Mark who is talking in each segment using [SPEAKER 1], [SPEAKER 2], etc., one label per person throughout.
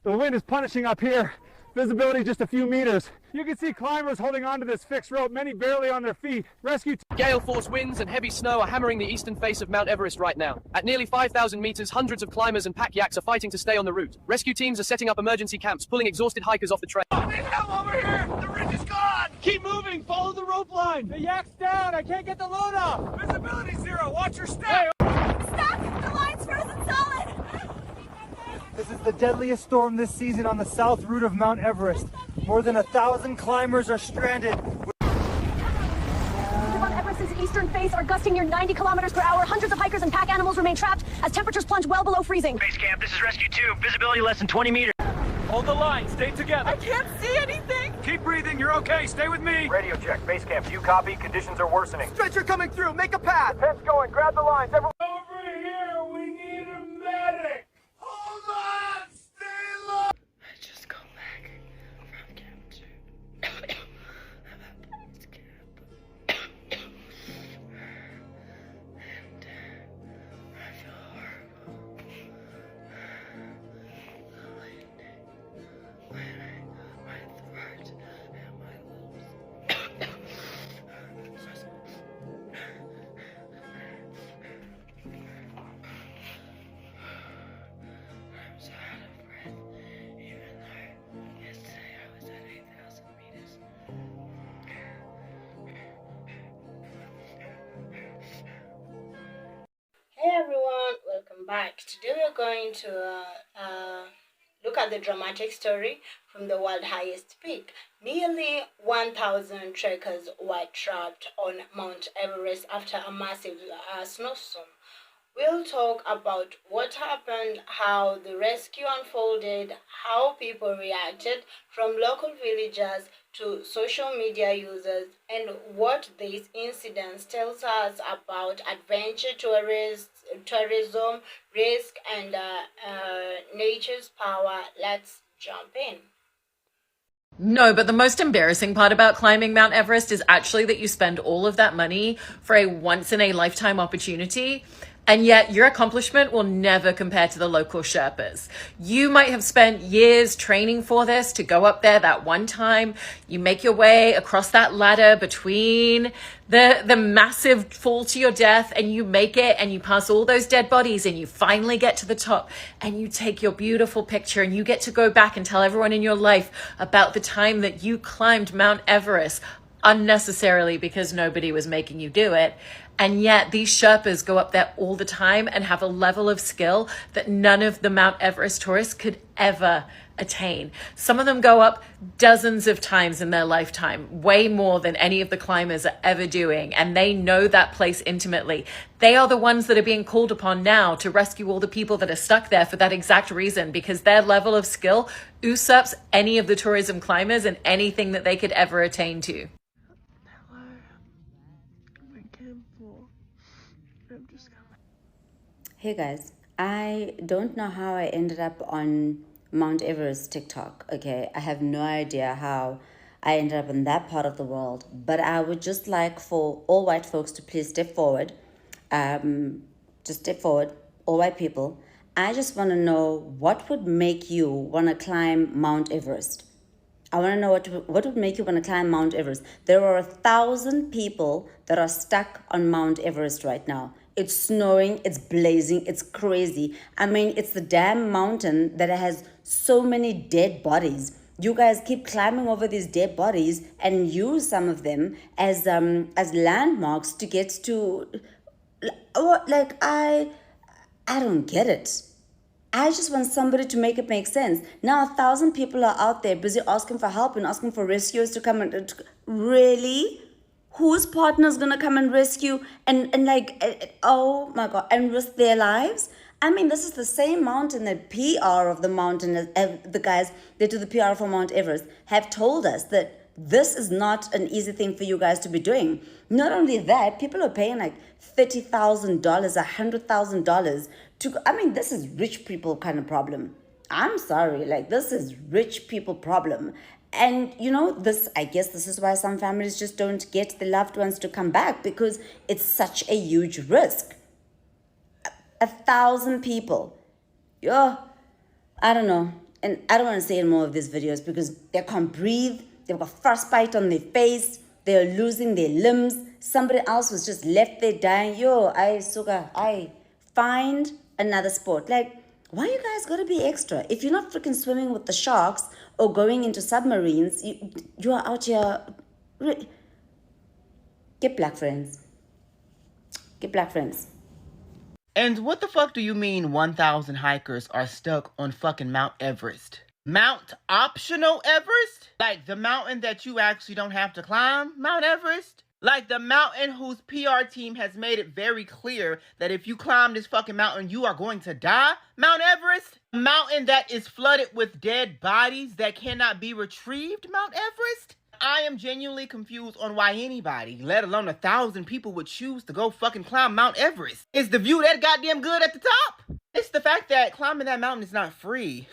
[SPEAKER 1] The wind is punishing up here. Visibility just a few meters. You can see climbers holding onto this fixed rope, many barely on their feet. Rescue
[SPEAKER 2] Gale force winds and heavy snow are hammering the eastern face of Mount Everest right now. At nearly 5,000 meters, hundreds of climbers and pack yaks are fighting to stay on the route. Rescue teams are setting up emergency camps, pulling exhausted hikers off the trail.
[SPEAKER 3] Oh, need help over here! The ridge is gone!
[SPEAKER 1] Keep moving, follow the rope line. The yak's down, I can't get the load off.
[SPEAKER 3] Visibility 0, watch your step!
[SPEAKER 4] Stuck! The line's frozen solid!
[SPEAKER 1] This is the deadliest storm this season on the south route of Mount Everest. More than 1,000 climbers are stranded.
[SPEAKER 4] Mount Everest's eastern face are gusting near 90 kilometers per hour. Hundreds of hikers and pack animals remain trapped as temperatures plunge well below freezing.
[SPEAKER 5] Base camp, this is Rescue 2. Visibility less than 20 meters.
[SPEAKER 1] Hold the line, stay together.
[SPEAKER 4] I can't see anything!
[SPEAKER 3] Keep breathing, you're okay, stay with me!
[SPEAKER 5] Radio check. Base camp, do you copy? Conditions are worsening.
[SPEAKER 3] Stretcher coming through, make a path!
[SPEAKER 5] Heads going, grab the lines, everyone.
[SPEAKER 3] Over here, we need a medic! Hold on, stay low!
[SPEAKER 6] I just got back from camp 2. I'm at base camp. And I feel horrible. My throat and my lungs. I'm so out of breath, even though yesterday I was at 8,000 meters.
[SPEAKER 7] Hey everyone, welcome back. Today we are going to look at the dramatic story from the world highest peak. Nearly 1,000 trekkers were trapped on Mount Everest after a massive snowstorm. We'll talk about what happened, how the rescue unfolded, how people reacted, from local villagers to social media users, and what this incident tells us about adventure tourism, risk, and nature's power. Let's jump in.
[SPEAKER 8] No, but the most embarrassing part about climbing Mount Everest is actually that you spend all of that money for a once-in-a-lifetime opportunity, and yet your accomplishment will never compare to the local Sherpas. You might have spent years training for this to go up there that one time. You make your way across that ladder between the massive fall to your death, and you make it, and you pass all those dead bodies, and you finally get to the top, and you take your beautiful picture, and you get to go back and tell everyone in your life about the time that you climbed Mount Everest unnecessarily because nobody was making you do it. And yet these Sherpas go up there all the time and have a level of skill that none of the Mount Everest tourists could ever attain. Some of them go up dozens of times in their lifetime, way more than any of the climbers are ever doing. And they know that place intimately. They are the ones that are being called upon now to rescue all the people that are stuck there for that exact reason, because their level of skill usurps any of the tourism climbers and anything that they could ever attain to.
[SPEAKER 9] Hey guys, I don't know how I ended up on Mount Everest TikTok, okay? I have no idea how I ended up in that part of the world, but I would just like for all white folks to please step forward. Just step forward, all white people. I just want to know what would make you want to climb Mount Everest. I want to know what would make you want to climb Mount Everest. There are 1,000 people that are stuck on Mount Everest right now. It's snowing, it's blazing, it's crazy. I mean, it's the damn mountain that has so many dead bodies. You guys keep climbing over these dead bodies and use some of them as landmarks to get to. Like I don't get it. I just want somebody to make it make sense. Now 1,000 people are out there busy asking for help and asking for rescuers to come and really. Whose partner's gonna come and rescue and oh my God, and risk their lives? I mean, this is the same mountain that PR of the mountain, the guys that do the PR for Mount Everest have told us that this is not an easy thing for you guys to be doing. Not only that, people are paying like $30,000, $100,000 to, I mean, this is rich people kind of problem. I'm sorry, like this is rich people problem. And you know, I guess this is why some families just don't get the loved ones to come back, because it's such a huge risk. 1,000 people. I don't know. and I don't want to say more of these videos because they can't breathe, they've got frostbite on their face, they're losing their limbs, somebody else was just left there dying. Yo, I find another sport. Like, why you guys gotta be extra? If you're not freaking swimming with the sharks or going into submarines, you are out here. Get black friends. Get black friends.
[SPEAKER 10] And what the fuck do you mean 1,000 hikers are stuck on fucking Mount Everest? Mount Optional Everest? Like the mountain that you actually don't have to climb, Mount Everest? Like the mountain whose PR team has made it very clear that if you climb this fucking mountain, you are going to die, Mount Everest? A mountain that is flooded with dead bodies that cannot be retrieved, Mount Everest? I am genuinely confused on why anybody, let alone 1,000 people, would choose to go fucking climb Mount Everest. Is the view that goddamn good at the top? It's the fact that climbing that mountain is not free.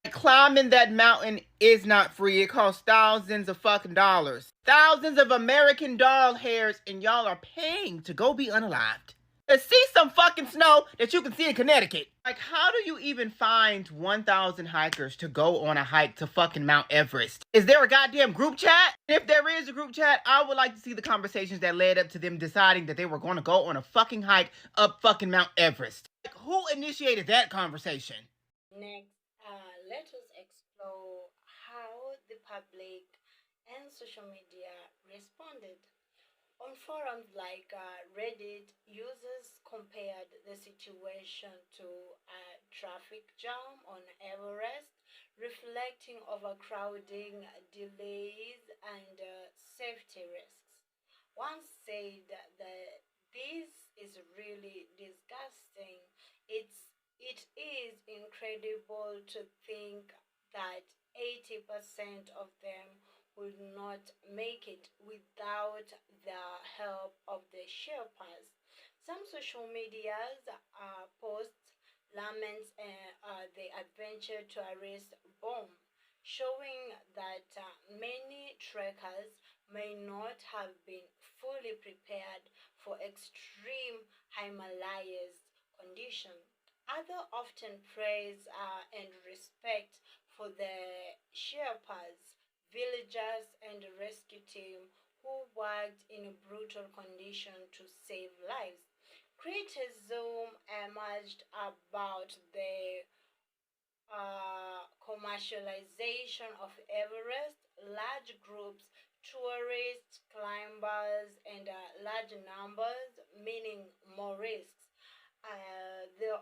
[SPEAKER 10] Climbing that mountain is not free. It costs thousands of fucking dollars. Thousands of American doll hairs, and y'all are paying to go be unalived. To see some fucking snow that you can see in Connecticut. Like, how do you even find 1,000 hikers to go on a hike to fucking Mount Everest? Is there a goddamn group chat? If there is a group chat, I would like to see the conversations that led up to them deciding that they were going to go on a fucking hike up fucking Mount Everest. Like, who initiated that conversation?
[SPEAKER 7] Next, let us explore how the public and social media responded. On forums like Reddit, users compared the situation to a traffic jam on Everest, reflecting overcrowding, delays, and safety risks. One said that this is really disgusting. It is incredible to think that 80% of them would not make it without the help of the Sherpas. Some social medias posts laments the adventure tourist boom, showing that many trekkers may not have been fully prepared for extreme Himalayas conditions. Others often praise and respect for the Sherpas, villagers, and rescue team who worked in brutal conditions to save lives. Criticism emerged about the commercialization of Everest, large groups, tourists, climbers, and large numbers, meaning more risks. There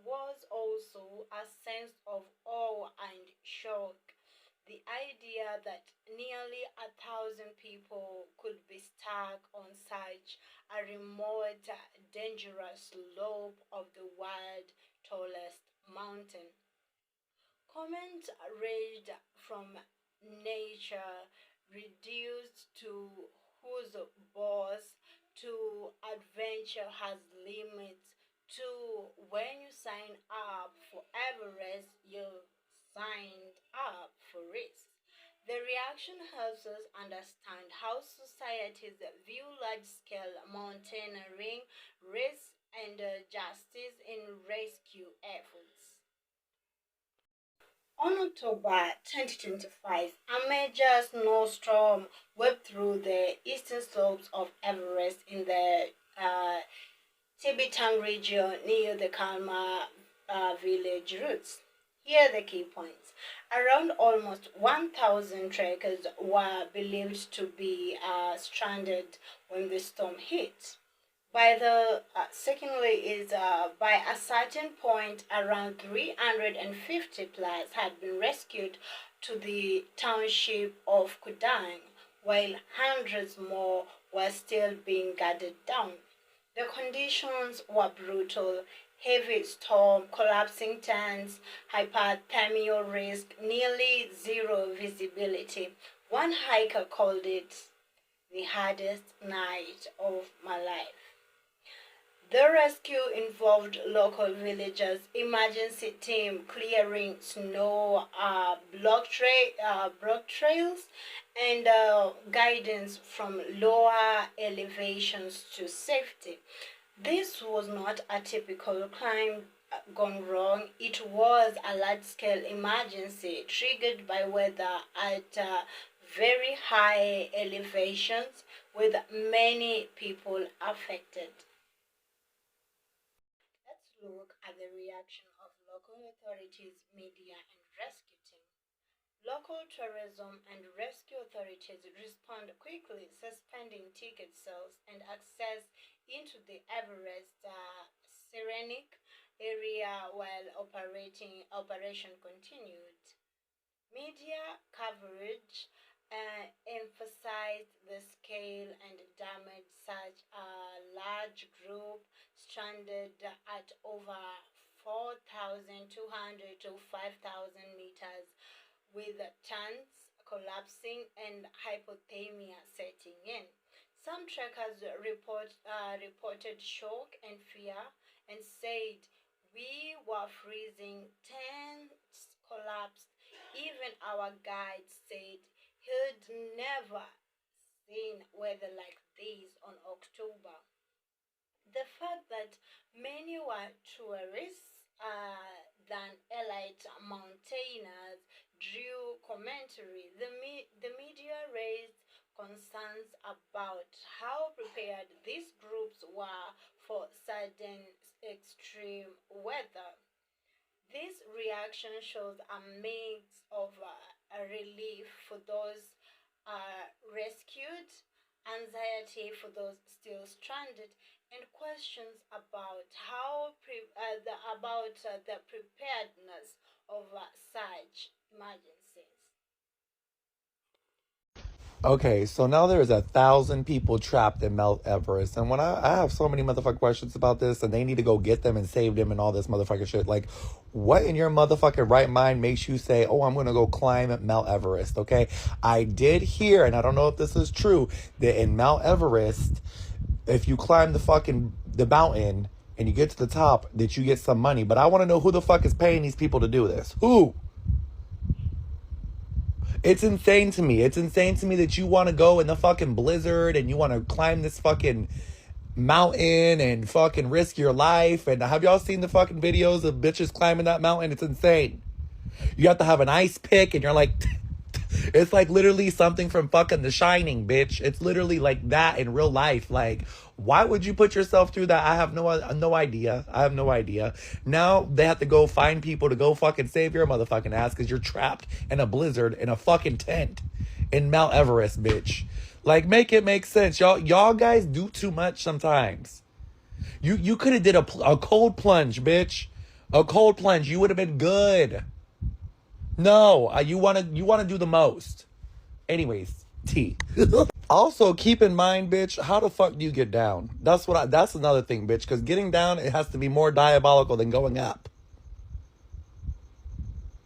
[SPEAKER 7] was also a sense of awe and shock. The idea that nearly 1,000 people could be stuck on such a remote, dangerous slope of the world's tallest mountain. Comments ranged from nature reduced to whose boss to adventure has limits to when you sign up for Everest, you signed up for risk. The reaction helps us understand how societies view large scale mountaineering, risk, and justice in rescue efforts. On October 2025, a major snowstorm swept through the eastern slopes of Everest in the Tibetan region near the Kalma village routes. Here are the key points. Around almost 1,000 trekkers were believed to be stranded when the storm hit. Secondly, is by a certain point, around 350 plus had been rescued to the township of Kudang, while hundreds more were still being guarded down. The conditions were brutal: heavy storm, collapsing tents, hypothermia risk, nearly zero visibility. One hiker called it the hardest night of my life. The rescue involved local villagers, emergency team clearing snow block trails, and guidance from lower elevations to safety. This was not a typical gone wrong. It was a large-scale emergency triggered by weather at very high elevations, with many people affected. Let's look at the reaction of local authorities, media, and rescue team. Local tourism and rescue authorities respond quickly, suspending ticket sales and access into the Everest Serenic area while operation continued. Media coverage emphasized the scale and damage. Such a large group stranded at over 4,200 to 5,000 meters, with tents collapsing and hypothermia setting in. Some trekkers reported shock and fear and said, "We were freezing, tents collapsed." Even our guide said he'd never seen weather like this on October. The fact that many were tourists than elite mountaineers drew commentary. The media raised concerns about how prepared these groups were for sudden extreme weather. This reaction shows a mix of a relief for those rescued, anxiety for those still stranded, and questions about the preparedness of such emergencies.
[SPEAKER 11] Okay, so now there's 1,000 people trapped in Mount Everest. And when I have so many motherfucking questions about this, and they need to go get them and save them and all this motherfucking shit. Like, what in your motherfucking right mind makes you say, oh, I'm going to go climb at Mount Everest, okay? I did hear, and I don't know if this is true, that in Mount Everest, if you climb the mountain and you get to the top, that you get some money. But I want to know who the fuck is paying these people to do this. Who? It's insane to me. It's insane to me that you want to go in the fucking blizzard and you want to climb this fucking mountain and fucking risk your life. And have y'all seen the fucking videos of bitches climbing that mountain? It's insane. You have to have an ice pick and you're like, it's like literally something from fucking The Shining, bitch. It's literally like that in real life. Like, why would you put yourself through that? I have no idea. I have no idea. Now they have to go find people to go fucking save your motherfucking ass because you're trapped in a blizzard in a fucking tent in Mount Everest, bitch. Like, make it make sense. Y'all guys do too much sometimes. You could have did a cold plunge, bitch. A cold plunge. You would have been good. No, you wanna do the most. Anyways, T. Also, keep in mind, bitch, how the fuck do you get down? That's another thing, bitch, because getting down, it has to be more diabolical than going up.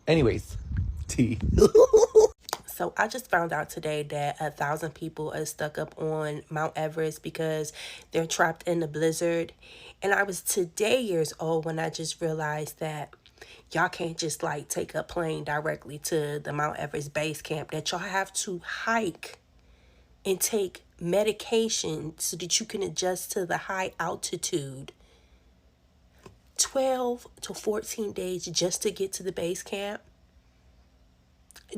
[SPEAKER 11] Anyways, T.
[SPEAKER 12] So I just found out today that 1,000 people are stuck up on Mount Everest because they're trapped in the blizzard. And I was today years old when I just realized that y'all can't just like take a plane directly to the Mount Everest base camp, that y'all have to hike and take medication so that you can adjust to the high altitude. 12 to 14 days just to get to the base camp.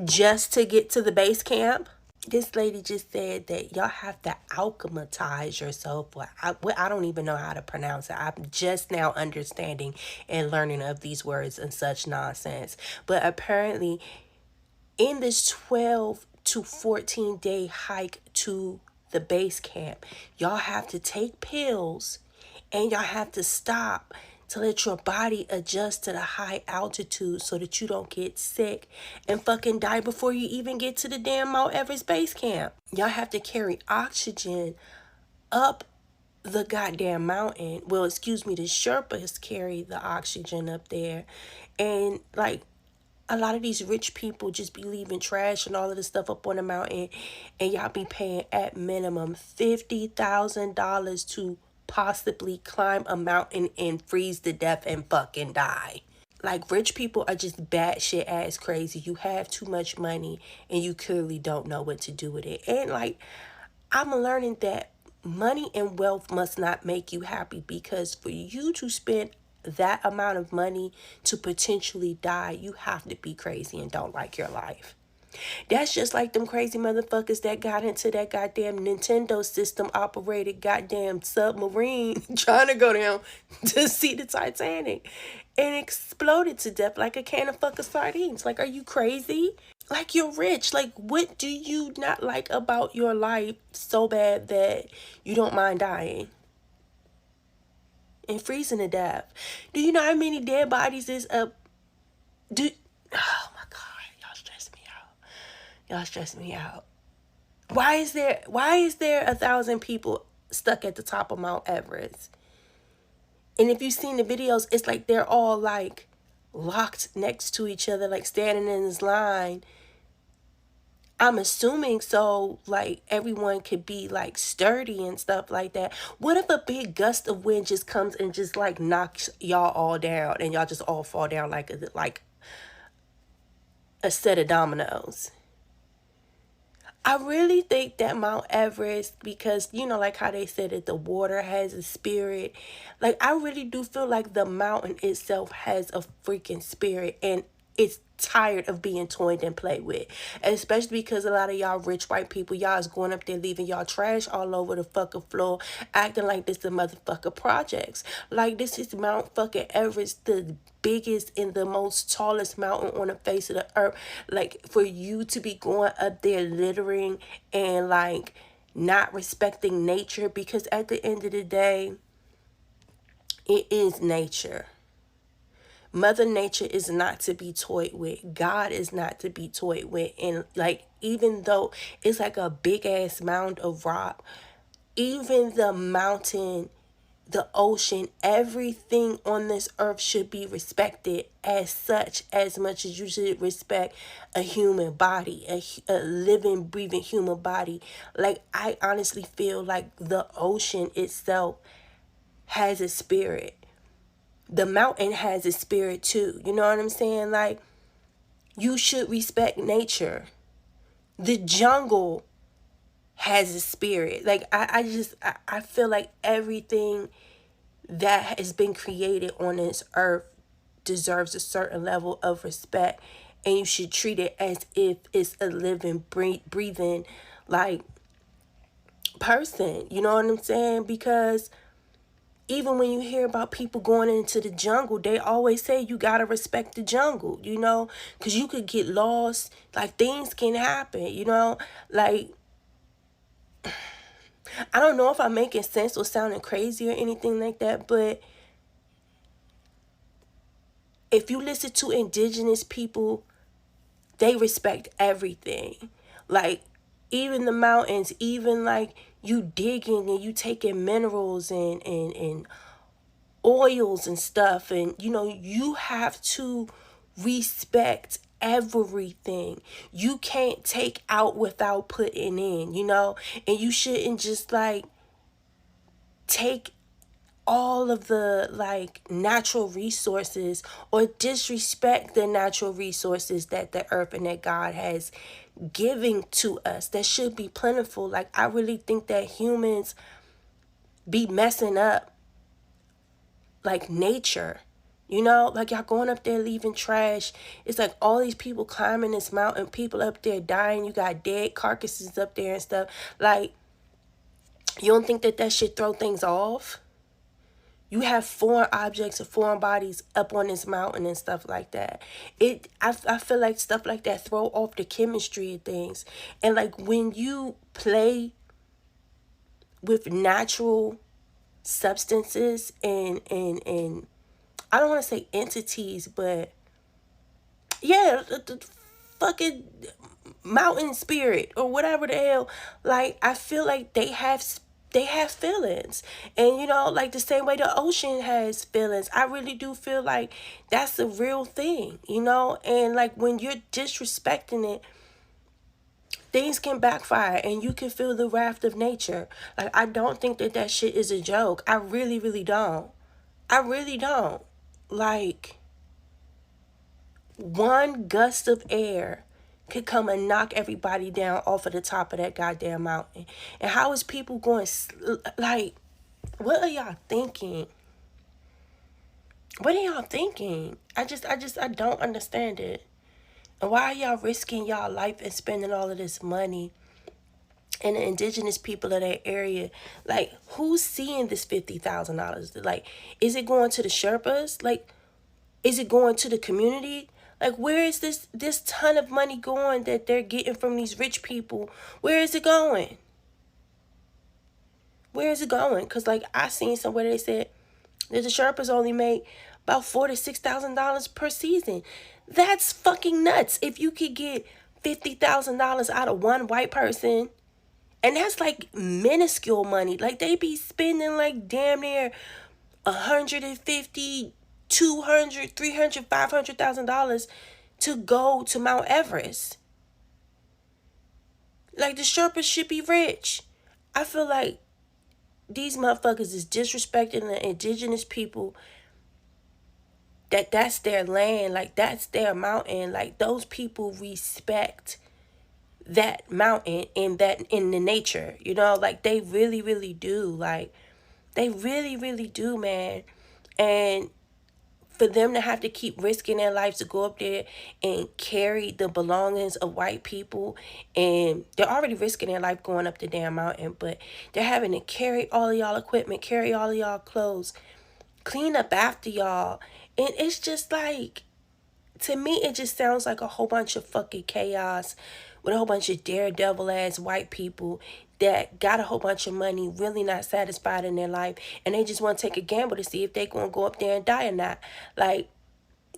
[SPEAKER 12] Just to get to the base camp. This lady just said that y'all have to alchemize yourself. I don't even know how to pronounce it. I'm just now understanding and learning of these words and such nonsense. But apparently, in this 12 to 14-day hike to the base camp, y'all have to take pills and y'all have to stop to let your body adjust to the high altitude so that you don't get sick and fucking die before you even get to the damn Mount Everest base camp. Y'all have to carry oxygen up the goddamn mountain. Well, excuse me, the Sherpas carry the oxygen up there. And like, a lot of these rich people just be leaving trash and all of this stuff up on the mountain, and y'all be paying at minimum $50,000 to possibly climb a mountain and freeze to death and fucking die. Like, rich people are just batshit ass crazy. You have too much money and you clearly don't know what to do with it. And like, I'm learning that money and wealth must not make you happy, because for you to spend that amount of money to potentially die, you have to be crazy and don't like your life. That's just like them crazy motherfuckers that got into that goddamn Nintendo system operated goddamn submarine trying to go down to see the Titanic and exploded to death like a can of fucking sardines. Like, are you crazy? Like, you're rich. Like, what do you not like about your life so bad that you don't mind dying and freezing to death? Do you know how many dead bodies is up? Oh my God, y'all stress me out. Y'all stress me out. Why is there 1,000 people stuck at the top of Mount Everest? And if you've seen the videos, it's like they're all like locked next to each other, like standing in this line. I'm assuming so, like everyone could be like sturdy and stuff like that. What if a big gust of wind just comes and just like knocks y'all all down and y'all just all fall down like a set of dominoes? I really think that Mount Everest, because, you know, like how they said that the water has a spirit, like I really do feel like the mountain itself has a freaking spirit, and it's tired of being toyed and played with. Especially because a lot of y'all rich white people, y'all is going up there leaving y'all trash all over the fucking floor, acting like this the motherfucker projects. Like, this is Mount fucking Everest, the biggest and the most tallest mountain on the face of the earth. Like, for you to be going up there littering and like not respecting nature, because at the end of the day, it is nature. Mother Nature is not to be toyed with. God is not to be toyed with. And like, even though it's like a big ass mound of rock, even the mountain, the ocean, everything on this earth should be respected as such, as much as you should respect a human body, a living, breathing human body. Like, I honestly feel like the ocean itself has a spirit. The mountain has a spirit too. You know what I'm saying? Like, you should respect nature. The jungle has a spirit. Like, I feel like everything that has been created on this earth deserves a certain level of respect, and you should treat it as if it's a living, breathing, like, person. You know what I'm saying? Because even when you hear about people going into the jungle, they always say you gotta respect the jungle, you know, because you could get lost. Like, things can happen, you know. Like, I don't know if I'm making sense or sounding crazy or anything like that, but if you listen to indigenous people, they respect everything. Like, even the mountains, even like you digging and you taking minerals and oils and stuff, and you know, you have to respect everything. You can't take out without putting in, you know, and you shouldn't just like take all of the like natural resources or disrespect the natural resources that the earth and that God has given to us that should be plentiful. Like, I really think that humans be messing up like nature, you know, like y'all going up there leaving trash. It's like all these people climbing this mountain, people up there dying, you got dead carcasses up there and stuff. Like, you don't think that should throw things off? You have foreign objects or foreign bodies up on this mountain and stuff like that. I feel like stuff like that throw off the chemistry of things. And like, when you play with natural substances and I don't want to say entities, but yeah, the fucking mountain spirit or whatever the hell, like, I feel like they have feelings. And you know, like the same way the ocean has feelings, I really do feel like that's a real thing, you know. And like, when you're disrespecting it, things can backfire and you can feel the wrath of nature. Like, I don't think that shit is a joke. I really, really don't. I really don't. Like, one gust of air could come and knock everybody down off of the top of that goddamn mountain. And how is people going, like, what are y'all thinking? What are y'all thinking? I don't understand it. And why are y'all risking y'all life and spending all of this money and the indigenous people of that area? Like, who's seeing this $50,000? Like, is it going to the Sherpas? Like, is it going to the community? Like, where is this ton of money going that they're getting from these rich people? Where is it going? Where is it going? Because, like, I seen somewhere they said that the Sherpas only make about $4,000 to $6,000 per season. That's fucking nuts. If you could get $50,000 out of one white person, and that's like minuscule money. Like, they be spending like damn near 150, 200, 300, $500,000 to go to Mount Everest. Like, the Sherpas should be rich. I feel like these motherfuckers is disrespecting the indigenous people. That's their land, like that's their mountain. Like, those people respect that mountain and that in the nature, you know, like they really, really do. Like, they really, really do, man. And for them to have to keep risking their lives to go up there and carry the belongings of white people, and they're already risking their life going up the damn mountain, but they're having to carry all of y'all equipment, carry all of y'all clothes, clean up after y'all. And it's just like, to me, it just sounds like a whole bunch of fucking chaos with a whole bunch of daredevil ass white people that got a whole bunch of money, really not satisfied in their life, and they just want to take a gamble to see if they gonna go up there and die or not. Like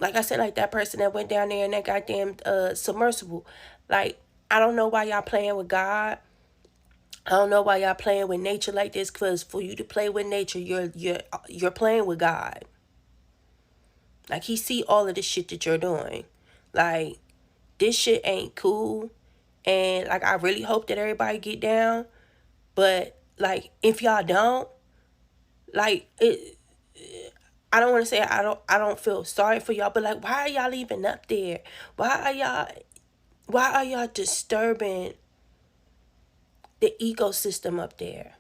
[SPEAKER 12] I said, like that person that went down there in that goddamn submersible. Like, I don't know why y'all playing with God. I don't know why y'all playing with nature like this, cause for you to play with nature, you're playing with God. Like, he see all of the shit that you're doing. Like, this shit ain't cool. And like, I really hope that everybody get down. But like, if y'all don't, like, it, I don't want to say I don't feel sorry for y'all, but like, why are y'all even up there? Why are y'all disturbing the ecosystem up there?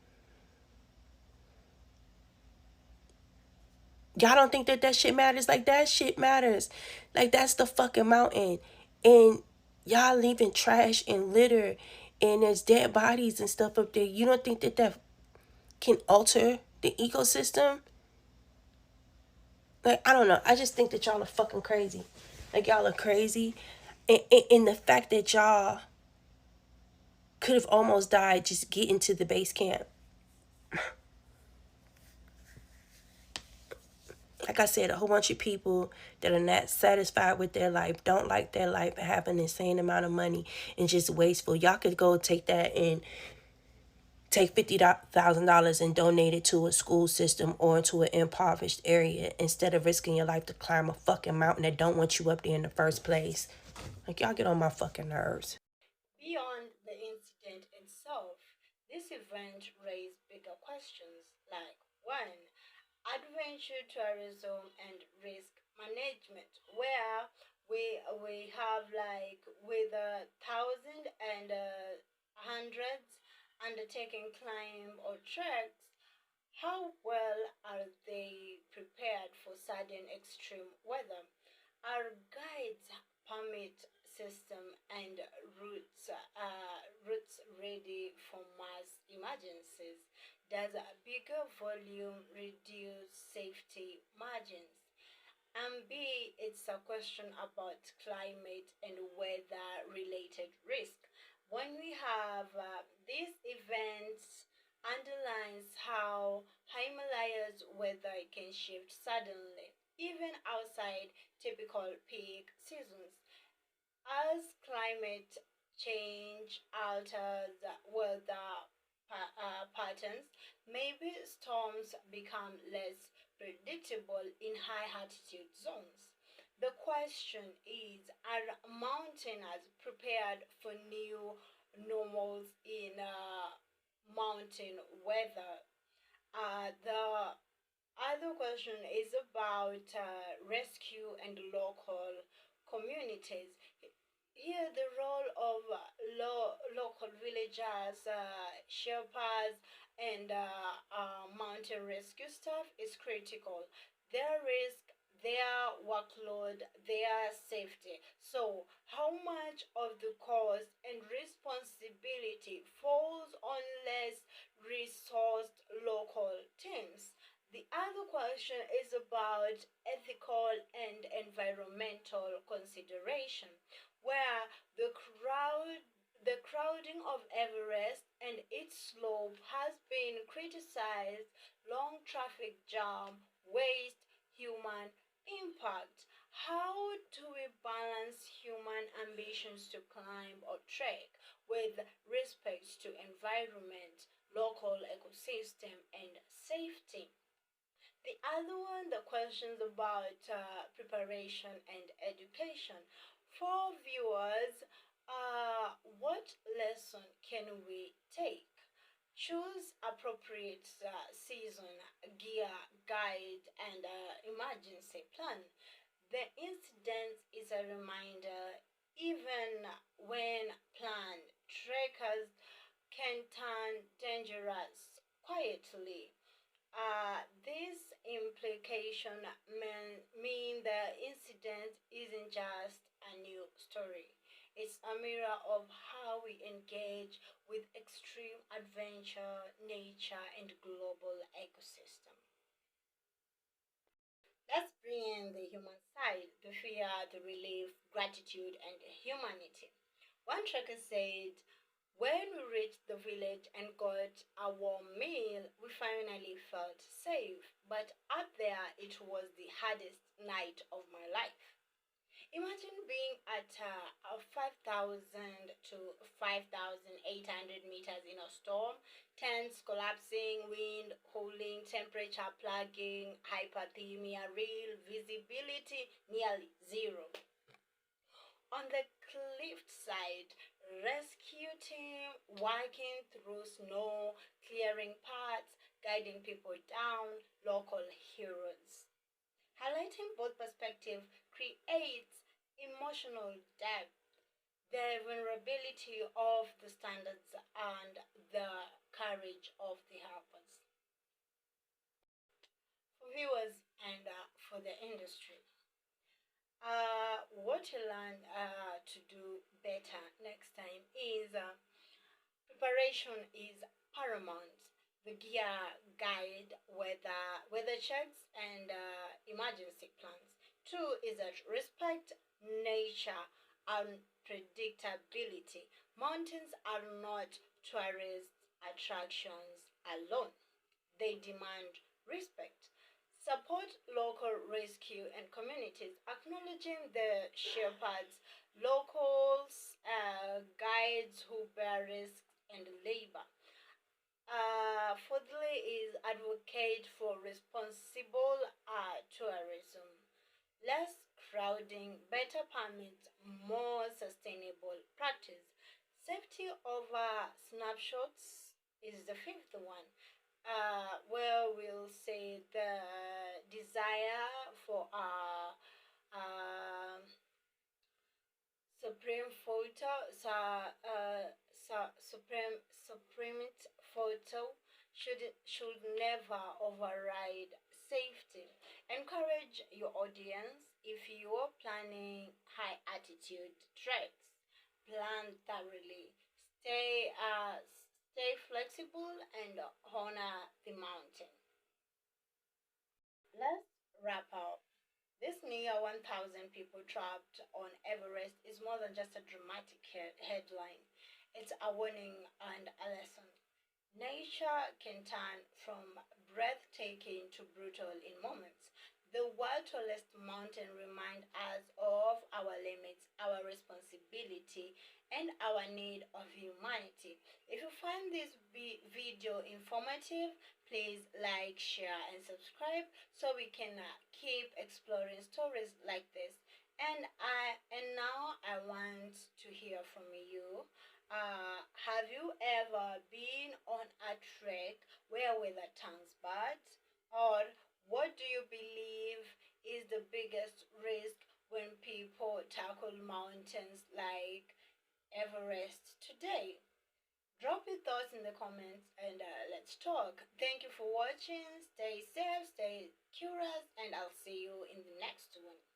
[SPEAKER 12] Y'all don't think that shit matters? Like, that shit matters. Like, that's the fucking mountain. And y'all leaving trash and litter and there's dead bodies and stuff up there. You don't think that can alter the ecosystem? Like, I don't know. I just think that y'all are fucking crazy. Like, y'all are crazy. And the fact that y'all could have almost died just getting to the base camp. Like I said, a whole bunch of people that are not satisfied with their life, don't like their life, and have an insane amount of money and just wasteful. Y'all could go take that and take $50,000 and donate it to a school system or into an impoverished area instead of risking your life to climb a fucking mountain that don't want you up there in the first place. Like, y'all get on my fucking nerves.
[SPEAKER 7] Beyond the incident itself, this event raised bigger questions like, one, adventure tourism and risk management, where we have like with a thousand and hundreds undertaking climb or treks. How well are they prepared for sudden extreme weather? Are guides, permit system, and routes ready for mass emergencies? Does a bigger volume reduce safety margins? And B, it's a question about climate and weather related risk. When we have these events, underlines how Himalayas weather can shift suddenly, even outside typical peak seasons. As climate change alters weather patterns, maybe storms become less predictable in high altitude zones. The question is, are mountaineers prepared for new normals in mountain weather? The other question is about rescue and local communities. Here, the role of local villagers, sherpas, and mountain rescue staff is critical. Their risk their workload, their safety. So, how much of the cost and responsibility falls on less resourced local teams? The other question is about ethical and environmental consideration, where the crowding of Everest and its slope has been criticized. Long traffic jam, waste, human impact. How do we balance human ambitions to climb or trek with respect to environment, local ecosystem, and safety? The other one, the questions about preparation and education. For viewers, what lesson can we take? Choose appropriate season, gear, guide, and emergency plan. The incident is a reminder, even when planned, trekkers can turn dangerous quietly. This implication mean the incident isn't just a new story. It's a mirror of how we engage with extreme adventure, nature, and global ecosystem. Let's bring in the human side, the fear, the relief, gratitude, and humanity. One tracker said, when we reached the village and got a warm meal, we finally felt safe. But up there, it was the hardest night of my life. Imagine being at 5,000 to 5,800 meters in a storm, tents collapsing, wind howling, temperature plugging, hypothermia, real visibility nearly zero. On the cliff side, rescue team walking through snow, clearing paths, guiding people down, local heroes. Highlighting both perspectives creates emotional depth, the vulnerability of the standards and the courage of the helpers. For viewers and for the industry, what to learn to do better next time is preparation is paramount. The gear, guide, weather checks, and emergency plans. Two is that respect nature and predictability. Mountains are not tourist attractions alone. They demand respect. Support local rescue and communities, acknowledging the shepherds, locals, guides who bear risks and labor. Fourthly, is advocate for responsible tourism. Less crowding, better permits, more sustainable practice. Safety over snapshots is the fifth one, where we'll say the desire for supreme photo, supreme photo should never override safety. Encourage your audience if you are planning high altitude treks. Plan thoroughly. Stay flexible and honor the mountain. Let's wrap up. This near 1,000 people trapped on Everest is more than just a dramatic headline. It's a warning and a lesson. Nature can turn from breathtaking to brutal in moments. The world's tallest mountain reminds us of our limits, our responsibility, and our need of humanity. If you find this video informative, please like, share, and subscribe so we can keep exploring stories like this. And now I want to hear from you. Have you ever been on a trek where weather turns bad? Or what do you believe is the biggest risk when people tackle mountains like Everest today? Drop your thoughts in the comments and let's talk. Thank you for watching. Stay safe, stay curious, and I'll see you in the next one.